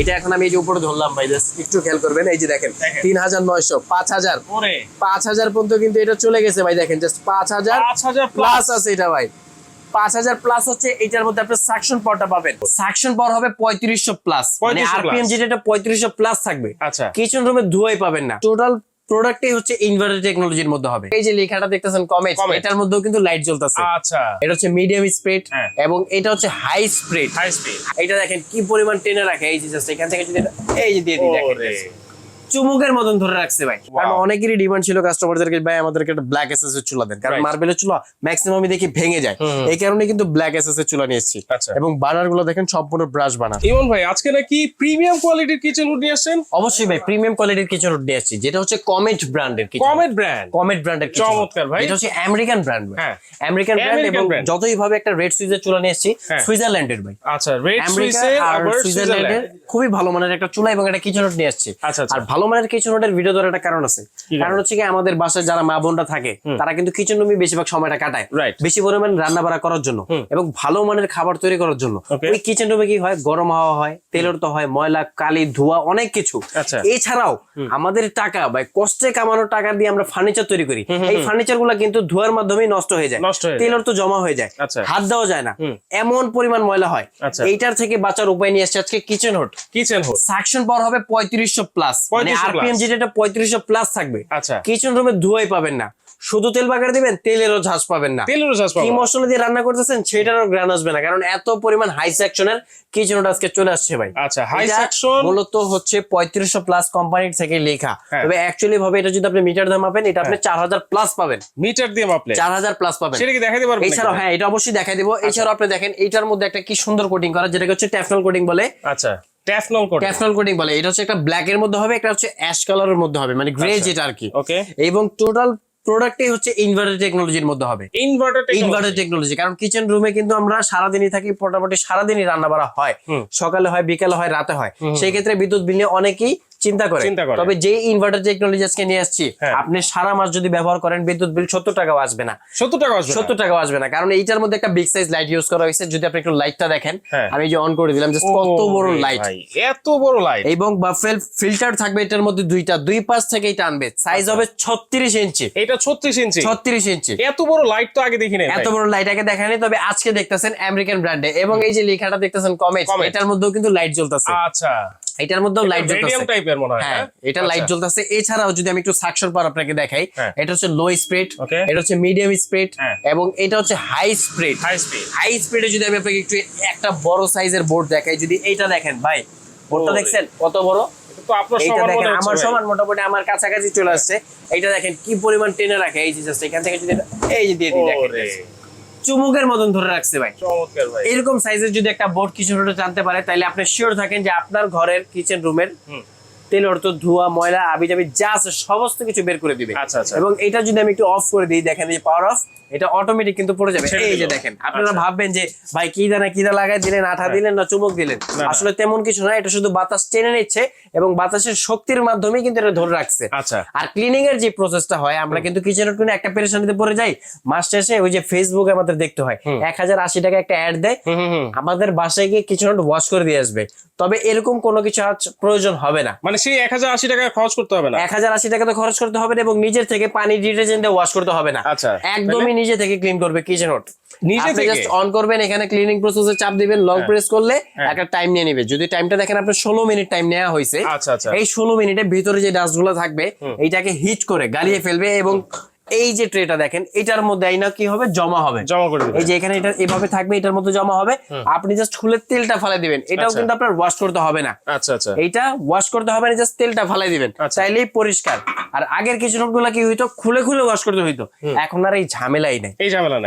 এটা এখন আমি এই যে উপরে ধরলাম ভাই, জাস্ট একটু খেয়াল করবেন। এই যে দেখেন 3900, 5000, 5000 পর্যন্ত কিন্তু এটা চলে গেছে ভাই। দেখেন জাস্ট 5000 প্লাস আছে এটা ভাই। 5000 প্লাস হচ্ছে, এটার মধ্যে আপনি সাকশন পাওয়ারটা পাবেন। সাকশন পাওয়ার হবে 3500 প্লাস, মানে আরপিএম যেটা 3500 প্লাস থাকবে। আচ্ছা, কিচেন রুমে ধোঁয়াই পাবেন না। টোটাল প্রোডাক্টই হচ্ছে ইনভার্টার টেকনোলজির মধ্যে হবে। এই যে লেখাটা দেখতেছেন কমেট, এটার মধ্যেও কিন্তু লাইট জ্বলতেছে। আচ্ছা, এটা হচ্ছে মিডিয়াম স্পিড এবং এটা হচ্ছে হাই স্পিড। এটা দেখেন কি পরিমাণ টেনে রাখে। এই যে জাস্ট এখান থেকে যদি এই যে দিয়ে দিই, দেখেন চুমুকের মতন ধরে রাখছে ভাই। কারণ অনেকেরই ডিমান্ড ছিল কাস্টমারদেরকে, ভাই আমাদেরকে একটা ব্ল্যাক এসএস এর চুলা দেন, কারণ মার্বেলের চুলা ম্যাক্সিমামই দেখি ভেঙে যায়। এই কারণে কিন্তু ব্ল্যাক এসএস এর চুলা নিয়ে এসেছি। এবং বানার গুলো দেখেন সম্পূর্ণ ব্রাশ বানা। ইমন ভাই আজকে নাকি প্রিমিয়াম কোয়ালিটির কিচেন হুড নিয়ে আসেন? অবশ্যই ভাই, প্রিমিয়াম কোয়ালিটির কিচেন হুড নিয়ে আসছি, যেটা হচ্ছে কমেট ব্র্যান্ডের কিচেন। কমেট ব্র্যান্ডের কিচেন। চমৎকার ভাই। এটা হচ্ছে আমেরিকান ব্র্যান্ড। হ্যাঁ, আমেরিকান ব্র্যান্ড। এবং যতই ভাবে একটা রেড সুইচের চুলা নিয়ে এসেছি, সুইজারল্যান্ডের ভাই। আচ্ছা, রেড সুইচের আবার সুইজারল্যান্ডের খুবই ভালো মানের একটা চুলা এবং একটা কিচেন হুড নিয়ে আসছি। আর ভালো মানের কিচেন হুডের ভিডিও ধরার একটা কারণ আছে। কারণ হচ্ছে কি, আমাদের বাসায় যারা মা বোনরা থাকে তারা কিন্তু কিচেন রুমে বেশিরভাগ সময়টা কাটায় বেশি পরিমাণ রান্না বাড়া করার জন্য এবং ভালো মানের খাবার তৈরি করার জন্য। ওই কিচেন রুমে কি হয়, গরম হাওয়া হয়, তেলের তো হয়, ময়লা কালি ধোয়া অনেক কিছু। এছাড়াও আমাদের টাকা বা কষ্টে কামানোর টাকা দিয়ে আমরা ফার্নিচার তৈরি করি। এই ফার্নিচার গুলা কিন্তু ধোয়ার মাধ্যমেই নষ্ট হয়ে যায়, তেলের তো জমা হয়ে যায়, হাত দেওয়া যায় না, এমন পরিমাণ ময়লা হয়। এইটার থেকে বাঁচার উপায় নিয়ে আসছে আজকে কিচেন হুড। সাকশন পাওয়ার হবে 3500 প্লাস, মানে আরপিএম যেটা 3500 প্লাস থাকবে। কিচেন রুমে ধোঁয়াই পাবেন না। শুধু তেল বাগার দিবেন, তেলেরও ঝাঁজ পাবেন না। কি মশলা দিয়ে রান্না করতেছেন সেটারও গ্রান আসবে না, কারণ এত পরিমাণ হাই সেকশনের কিচেন হুড আজকে চলে আসছে ভাই। আচ্ছা, হাই সেকশন মূলত হচ্ছে 3500 প্লাস কোম্পানি থেকে লেখা। তবে অ্যাকচুয়ালি ভাবে এটা যদি আপনি মিটার দিয়ে মাপেন, এটা আপনি 4000 প্লাস পাবেন। মিটার দিয়ে মাপলে 4000 প্লাস পাবেন। সেটা কি দেখাই দিতে পারবেন? এছাড়াও হ্যাঁ, এটা অবশ্যই দেখাই দেব। এছাড়াও আপনি দেখেন এইটার মধ্যে একটা কি সুন্দর কোটিং করা, যেটাকে হচ্ছে ট্যাফনল কোটিং বলে। আচ্ছা, ট্যাফনল কোটিং বলে। এটা হচ্ছে একটা ব্ল্যাক এর মধ্যে হবে, একটা হচ্ছে অ্যাশ কালারের মধ্যে হবে, মানে গ্রে যেটা আর কি। ওকে। এবং টোটাল প্রোডাক্টই হচ্ছে ইনভার্টার টেকনোলজির মধ্যে হবে। ইনভার্টার টেকনোলজি, কারণ কিচেন রুমে কিন্তু আমরা সারাদিনই থাকি, মোটামুটি সারাদিনই রান্না বাড়া হয়। সকালে হয়, বিকালে হয়, রাতে হয়। সেই ক্ষেত্রে বিদ্যুৎ বিল নিয়ে অনেকেই চিন্তা করে। তবে যে ইনভার্টার টেকনোলজি আজকে নিয়ে আসছি, আপনি সারা মাস যদি ব্যবহার করেন, বিদ্যুৎ বিল 70 টাকাও আসবে না। 70 টাকাও আসবে না, কারণ এইটার মধ্যে একটা বিগ সাইজ লাইট ইউজ করা হয়েছে। যদি আপনি একটু লাইটটা দেখেন, আমি যে অন করে দিলাম, জাস্ট কত বড় লাইট, এত বড় লাইট। এবং বাফেল ফিল্টার থাকবে এটার মধ্যে দুইটা, দুই পাশ থেকে টানবে। সাইজ হবে 36 ইঞ্চি। এটা 36 ইঞ্চি। 36 ইঞ্চি। এত বড় লাইট তো আগে দেখিনি। এত বড় লাইট আগে দেখানি, তবে আজকে দেখতেছেন আমেরিকান ব্র্যান্ডে। এবং এই যে লেখাটা দেখতেছেন কমেট, এটার মধ্যেও কিন্তু লাইট জ্বলতেছে। আচ্ছা, এটার মধ্যেও লাইট জ্বলতেছে, মিডিয়াম টাইপের মনে হয়। হ্যাঁ, এটা লাইট জ্বলতেছে। এছাড়াও যদি আমি একটু সাকশন পাওয়ার আপনাকে দেখাই, এটা হচ্ছে লো স্পিড, এটা হচ্ছে মিডিয়াম স্পিড এবং এটা হচ্ছে হাই স্পিড। হাই স্পিডে যদি আমি আপনাকে একটু একটা বড় সাইজের বোর্ড দেখাই, যদি এইটা দেখেন ভাই, বোর্ডটা দেখছেন কত বড়? আমার সমান, মোটামুটি আমার কাছাকাছি চলে আসছে। এইটা দেখেন কি পরিমাণ টেনে রাখে। এই যে জাস্ট এখান থেকে যদি এই যে দিয়ে দিই, দেখেন চুমুকের মতন ধরে রাখছে ভাই। চমৎকার ভাই। এরকম সাইজের যদি একটা বোর্ড কিচেন রুমে টানতে পারে, তাহলে আপনি শিওর থাকেন যে আপনার ঘরের কিচেন রুমের তেল অর্থ ধোয়া, ময়লা, আবিজাবি যা আছে সমস্ত কিছু বের করে দিবে। এবং এটা যদি আমি একটু অফ করে দিই, দেখেন এই পাওয়ার অফ, এটা অটোমেটিক কিন্তু পড়ে যাবে। এই যে দেখেন, আপনারা ভাববেন যে ভাই কি দানা লাগাই দিলেন, আঠা দিলেন না চুমুক দিলেন, আসলে তেমন কিছু না। এটা শুধু বাতাস টেনে নিচ্ছে এবং বাতাসের শক্তির মাধ্যমে কিন্তু এটা ধরে রাখছে। আর ক্লিনিং এর যে প্রসেসটা হয়, আমরা কিন্তু কিচেন রুমে একটা পেরেশানিতে পড়ে যাই, মাস শেষে ওই যে ফেসবুকে আমাদের দেখতে হয় 1080 টাকা একটা অ্যাড দেয়, আমাদের বাসায় গিয়ে কিচেন ওয়াশ করে দিয়ে আসবে। তবে এরকম কোনো কিছু প্রয়োজন হবে না, মানে সেই 1080 টাকা খরচ করতে হবে না। 1080 টাকা তো খরচ করতে হবে না, এবং নিজের থেকে পানি ডিটারজেন্ট দিয়ে ওয়াশ করতে হবে না। একদমই নিজে থেকে ক্লিন করবে কিচেন হুড। নিজে থেকে জাস্ট অন করবেন, এখানে ক্লিনিং প্রসেসে চাপ দিবেন, লং প্রেস করলে একটা টাইম নিয়ে নেবে। যদি টাইমটা দেখেন আপনার 16 মিনিট টাইম নেওয়া হয়েছে, এই 16 মিনিটের ভিতরে যে ডাস্টগুলো থাকবে এইটাকে হিট করে গালিয়ে ফেলবে। এবং এই যে ট্রেটা দেখেন, এটার মধ্যে আইনা কি হবে, জমা হবে, জমা করে দিবেন। এই যে এখানে এটা এভাবে থাকবে, এটার মধ্যে জমা হবে, আপনি জাস্ট খুলে তেলটা ফেলে দিবেন। এটাও কিন্তু আপনার ওয়াশ করতে হবে না। এইটা ওয়াশ করতে হবে না, জাস্ট তেলটা ফেলে দিবেন, তাইলেই পরিষ্কার। আর আগের কিচেন হুডগুলো কি হইতো, খুলে খুলে ওয়াশ করতে হইতো, এখন আর এই ঝামেলাই নাই।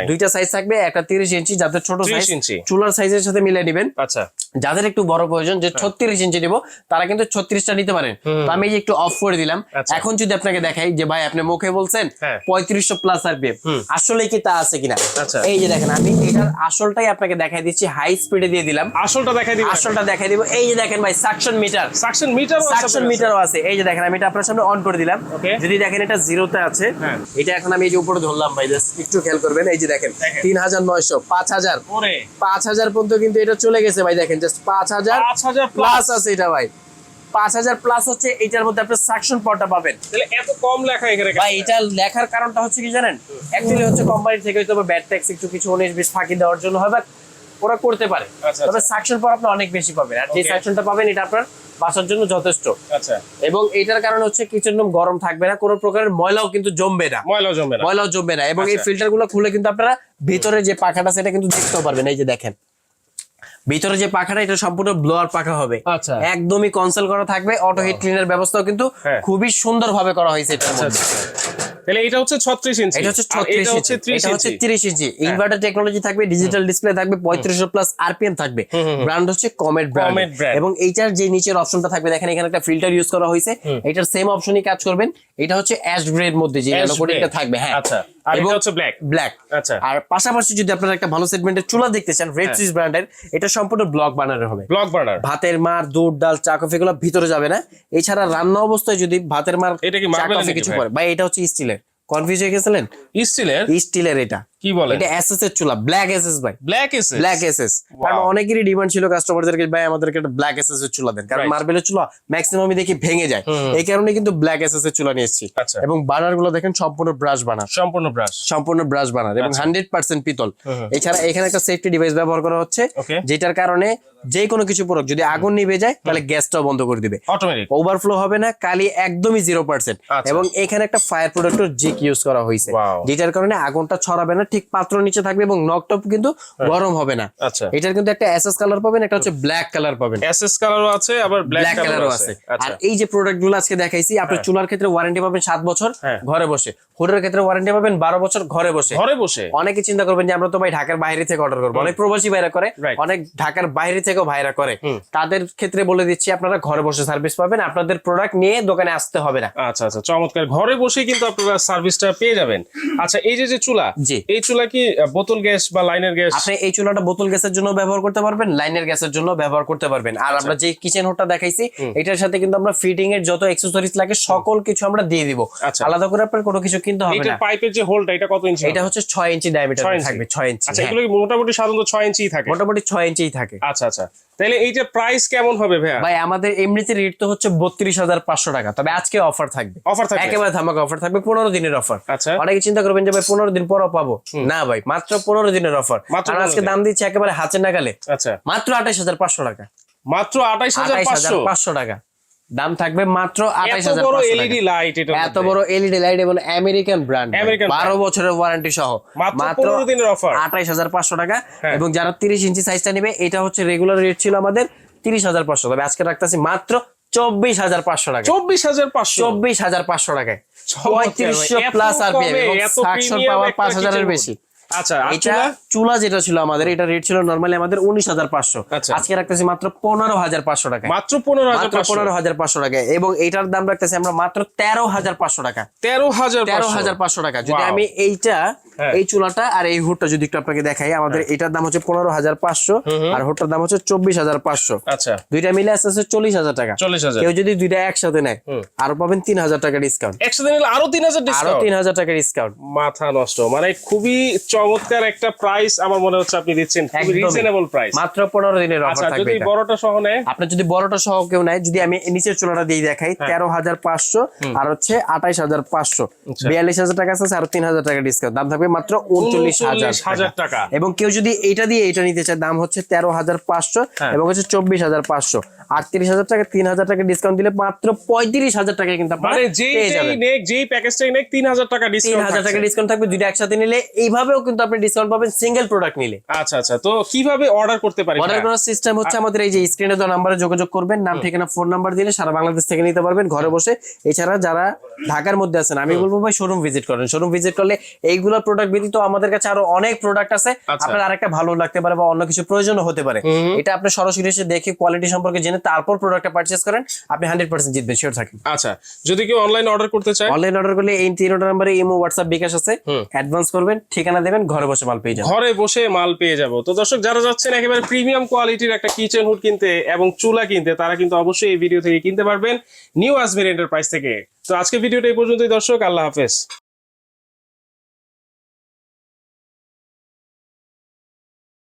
দুইটা সাইজ থাকবে, একটা 30 ইঞ্চি, যাদের ছোট সাইজ চুলার সাইজের সাথে মিলিয়ে নেবেন। যাদের একটু বড় প্রয়োজন, যে 36 ইঞ্চি নিব, তারা কিন্তু 36টা নিতে পারেন। তো আমি একটু অফ করে দিলাম। এখন যদি আপনাকে দেখাই যে ভাই আপনি মুখে বলছেন 3500 প্লাস আরপিএম, আসলে কি তা আছে কিনা, এই যে দেখেন আমি এটার আসলটাই আপনাকে দেখাই দিচ্ছি। হাই স্পিডে দিয়ে দিলাম, আসলটা দেখাই দিব। এই যে দেখেন ভাই, সাকশন মিটারও আছে। এই যে দেখেন আমি এটা আপনার সামনে অন করে দিলাম, যদি দেখেন এটা জিরোতে আছে, এটা এখন আমি এই যে উপরে ধরলাম ভাই, জাস্ট একটু খেয়াল করবেন, এই যে দেখেন 3900, 5000, 5000 পর্যন্ত কিন্তু এটা চলে গেছে ভাই, দেখেন জাস্ট 5000 প্লাস আছে এটা ভাই, 5000 প্লাস হচ্ছে। এটার মধ্যে আপনি সাকশন পাওয়ারটা পাবেন। তাহলে এত কম লেখা এখানে ভাই এটা লেখার কারণটা হচ্ছে কি জানেন, অ্যাকচুয়ালি হচ্ছে কোম্পানি থেকে হয়তো ব্যাড ট্যাক্স একটু কিছু 19-20 ফাঁকি দেওয়ার জন্য হয়, বা ওরা করতে পারে, তবে সাকশন পাওয়ার আপনি অনেক বেশি পাবেন, আর যে সাকশনটা পাবেন এটা আপনার বাসার জন্য যথেষ্ট। আচ্ছা, এবং এটার কারণে হচ্ছে কিচেন রুম গরম থাকবে না, কোনো প্রকারের ময়লাও কিন্তু জমবে না, ময়লাও জমবে না। এবং এই ফিল্টার গুলো খুলে কিন্তু আপনারা ভিতরে যে পাখাটা সেটা কিন্তু দেখতেও পারবেন, এই যে দেখেন ভিতরে যে পাখাটা, এটা সম্পূর্ণ ব্লোয়ার পাখা হবে, একদমই কনসোল করা থাকবে, অটো হিট ক্লিনার ব্যবস্থাও কিন্তু খুবই সুন্দর ভাবে করা হয়েছে এটার মধ্যে। তাহলে এটা হচ্ছে 36 ইঞ্চি, এটা হচ্ছে 36 ইঞ্চি, এটা হচ্ছে 30 ইঞ্চি। ইনভার্টার টেকনোলজি থাকবে, ডিজিটাল ডিসপ্লে থাকবে, 3500 প্লাস আরপিএম থাকবে। ব্র্যান্ড হচ্ছে কমেট ব্র্যান্ড। এবং এইটার যে নিচের অপশনটা থাকবে, দেখেন এখানে একটা ফিল্টার ইউজ করা হয়েছে, এটার সেম অপশনই কাজ করবেন। এটা হচ্ছে অ্যাশ গ্রের মধ্যে যে ন্যানো কোটিংটা থাকবে, হ্যাঁ। আচ্ছা, আর এটা হচ্ছে ব্ল্যাক। আচ্ছা, আর পাশাপাশি যদি আপনারা একটা ভালো সেগমেন্টের চুলা দেখতে চান, রেড সুইচ ব্র্যান্ডের, এটা সম্পূর্ণ ব্লক বার্নার হবে। ব্লক বার্নার, ভাতের মার, দুধ, ডাল, চা, কফি এগুলো ভিতরে যাবে না। এছাড়া রান্না অবস্থায় যদি ভাতের মার, এটা কি চা, কফি কিছু পরে, ভাই এটা হচ্ছে স্টিলের। কনফিউজ হয়ে গেছিলেন? স্টিলের এটা কি বলে, এটা এসএস এর চুলা, ব্ল্যাক এসএস ভাই, ব্ল্যাক এসএস। কারণ অনেকেরই ডিমান্ড ছিল কাস্টমারদেরকে, ভাই আমাদেরকে একটা ব্ল্যাক এসএস এর চুলা দেন, কারণ মার্বেলের চুলা ম্যাক্সিমামই দেখি ভেঙে যায়, এই কারণে কিন্তু ব্ল্যাক এসএস এর চুলা নিয়ে এসেছি। এবং বার্নার গুলো দেখেন সম্পূর্ণ ব্রাশ বার্নার, সম্পূর্ণ ব্রাশ বার্নার এবং 100% পিতল। এছাড়া এখানে একটা সেফটি ডিভাইস ব্যবহার করা হচ্ছে, যেটার কারণে যে কোনো কিছু প্রোডাক্ট যদি আগুন নিভে যায় তাহলে গ্যাসটাও বন্ধ করে দিবে, অটোমেটিক ওভারফ্লো হবে না, কালি একদমই 0%। এবং এখানে একটা ফায়ার প্রোটেক্টর জিক ইউজ করা হয়েছে, যেটার কারণে আগুনটা ছড়াবে না, ঠিক পাত্র নিচে থাকবে এবং নকটপ কিন্তু গরম হবে না। এটার কিন্তু একটা এসএস কালার পাবেন, একটা হচ্ছে ব্ল্যাক কালার পাবেন, এসএস কালারও আছে আবার ব্ল্যাক কালারও আছে। আর এই যে প্রোডাক্ট গুলো আজকে দেখাইছি, আপনি চুলার ক্ষেত্রে ওয়ারেন্টি পাবেন 7 বছর ঘরে বসে, হুডের ক্ষেত্রে ওয়ারেন্টি পাবেন 12 বছর ঘরে বসে। অনেকে চিন্তা করবেন যে আমরা তো ভাই ঢাকার বাইরে থেকে অর্ডার করবো, অনেক প্রবাসী ভাইরা করে, অনেক ঢাকার বাইরে থেকেও ভাইরা করে, তাদের ক্ষেত্রে বলে দিচ্ছি আপনারা ঘরে বসে সার্ভিস পাবেন, আপনাদের প্রোডাক্ট নিয়ে দোকানে আসতে হবে না। আচ্ছা আচ্ছা, চমৎকার, ঘরে বসে কিন্তু আপনারা সার্ভিসটা পেয়ে যাবেন। আচ্ছা, এই যে চুলা, এই চুলা কি বোতল গ্যাস বা লাইনের গ্যাস? আপনি এই চুলাটা বোতল গ্যাসের জন্য ব্যবহার করতে পারবেন, লাইনের গ্যাসের জন্য ব্যবহার করতে পারবেন। আর আমরা যে কিচেন হোডটা দেখাইছি, এটার সাথে কিন্তু আমরা ফিটিং এর যত অ্যাকসেসরিজ লাগে সকল কিছু আমরা দিয়ে দিব, আলাদা করে আপনার কোনো কিছু কিনতে হবে না। এটা পাইপের যে হোলটা, এটা কত ইঞ্চি? এটা হচ্ছে 6 ইঞ্চি ডায়ামিটার থাকবে, 6 ইঞ্চি। আচ্ছা, এগুলো কি মোটামুটি সাধারণত 6 ইঞ্চিই থাকে? মোটামুটি 6 ইঞ্চিই থাকে। আচ্ছা আচ্ছা, তাহলে এইটা প্রাইস কেমন হবে ভাইয়া? ভাই আমাদের এমনিতে রেট তো হচ্ছে 32,500 টাকা, তবে আজকে অফার থাকবে, একেবারে ধামাকা অফার থাকবে, 15 দিনের অফার। আচ্ছা, অনেকে চিন্তা করবেন যে ভাই 15 দিন পরও পাবো, না ভাই মাত্র 15 দিনের অফার। আর আজকে দাম দিচ্ছি একেবারে হাতে নাগালে, আচ্ছা মাত্র 28,500 টাকা, মাত্র 28,500 টাকা দাম থাকবে, মাত্র 28,500 টাকা। এলইডি লাইট, এটা এত বড় এলইডি লাইট এবং আমেরিকান ব্র্যান্ড, 12 বছরের ওয়ারেন্টি সহ, মাত্র 15 দিনের অফার, 28,500 টাকা। এবং যারা 30 ইঞ্চি সাইজটা নেবে, এটা হচ্ছে রেগুলার রেট ছিল আমাদের 30,500, তবে আজকে রাখতেছি মাত্র 24,500 টাকা। 24,500 টাকায় 3500 প্লাস আরপিএম এবং সাকশন পাওয়ার 5000 এর বেশি। আচ্ছা, এটা চুলা যেটা ছিল আমাদের, এটা রেট ছিল নরমালি আমাদের 19,500, আজকে রাখতেছি মাত্র 15,500 টাকা, মাত্র 15,500 টাকা। এবং এইটার দাম রাখতেছি আমরা মাত্র 13,500 টাকা, 13,500 টাকা। যদি আমি এইটা, এই চুলাটা আর এই হুডটা যদি একটু আপনাকে দেখাই, আমাদের এটার দাম হচ্ছে 15,500 আর হুডটার দাম হচ্ছে 24,500। আচ্ছা, দুইটা মিলে আসছে 40,000 টাকা। কেউ যদি দুইটা একসাথে নেয় আরো পাবেন 3,000 টাকা ডিসকাউন্ট, একসাথে নিলে আরো 3,000 ডিসকাউন্ট, আরো 3,000 টাকা ডিসকাউন্ট। মাথা নষ্ট, মানে খুবই চমৎকার একটা প্রাইস আমার মনে হচ্ছে আপনি দিচ্ছেন, খুবই রিজনেবল প্রাইস, মাত্র 15 দিনের অফার থাকবে। যদি বড়টা সহ নেয়, আপনি যদি বড়টা সহ কেউ নেয়, যদি আমি নিচের চুলাটা দিয়ে দেখাই, 13,500 আর হচ্ছে 28,500, 42,000 টাকা আছে, আর 3,000 টাকা ডিসকাউন্ট, দাম থাকবে মাত্র 39,000 টাকা। এবং কেউ যদি এটা দিয়ে এটা নিতে চায়, দাম হচ্ছে 13,500 এবং হচ্ছে 24,500, 38,000 টাকা, 3,000 টাকা ডিসকাউন্ট দিলে মাত্র 35,000 টাকা কিন্তু আপনারা পেয়ে যাবেন। যেই প্যাকেজটাই নেক 3,000 টাকা ডিসকাউন্ট, 3,000 টাকা ডিসকাউন্ট থাকবে দুইটা একসাথে নিলে। এইভাবেও কিন্তু আপনি ডিসকাউন্ট পাবেন সিঙ্গেল প্রোডাক্ট নিলে। আচ্ছা আচ্ছা, তো কিভাবে অর্ডার করতে পারি? অর্ডার করার সিস্টেম হচ্ছে আমাদের এই যে স্ক্রিনে দেওয়া নম্বরে যোগাযোগ করবেন, নাম ঠিকানা ফোন নাম্বার দিলে সারা বাংলাদেশ থেকে নিতে পারবেন ঘরে বসে। এছাড়া যারা ঢাকার মধ্যে আছেন, আমি বলবো ভাই শোরুম ভিজিট করেন, শোরুম ভিজিট করলে এইগুলা প্রোডাক্ট ব্যতীত আমাদের কাছে আরো অনেক প্রোডাক্ট আছে, আপনার আরেকটা ভালো লাগতে পারে বা অন্য কিছু প্রয়োজন হতে পারে, এটা আপনি সরাসরি এসে দেখে কোয়ালিটি সম্পর্কে জেনে তারপর প্রোডাক্টটা পারচেজ করেন, আপনি 100% জিতবেন, শিওর থাকেন। আচ্ছা, যদি কেউ অনলাইন অর্ডার করতে চায়, অনলাইন অর্ডার করলে এই 3 নম্বরে ইমো, হোয়াটসঅ্যাপ, বিকাশ আছে, অ্যাডভান্স করবেন, ঠিকানা দেবেন, ঘরে বসে মাল পেয়ে যাবেন, ঘরে বসে মাল পেয়ে যাবো। তো দর্শক যারা যাচ্ছেন একেবারে প্রিমিয়াম কোয়ালিটির একটা কিচেন হুড কিনতে এবং চুলা কিনতে, তারা কিন্তু অবশ্যই এই ভিডিও থেকে কিনতে পারবেন নিউ আজমির এন্টারপ্রাইজ থেকে। তো আজকে ভিডিওটা এই পর্যন্তই দর্শক, আল্লাহ হাফেজ।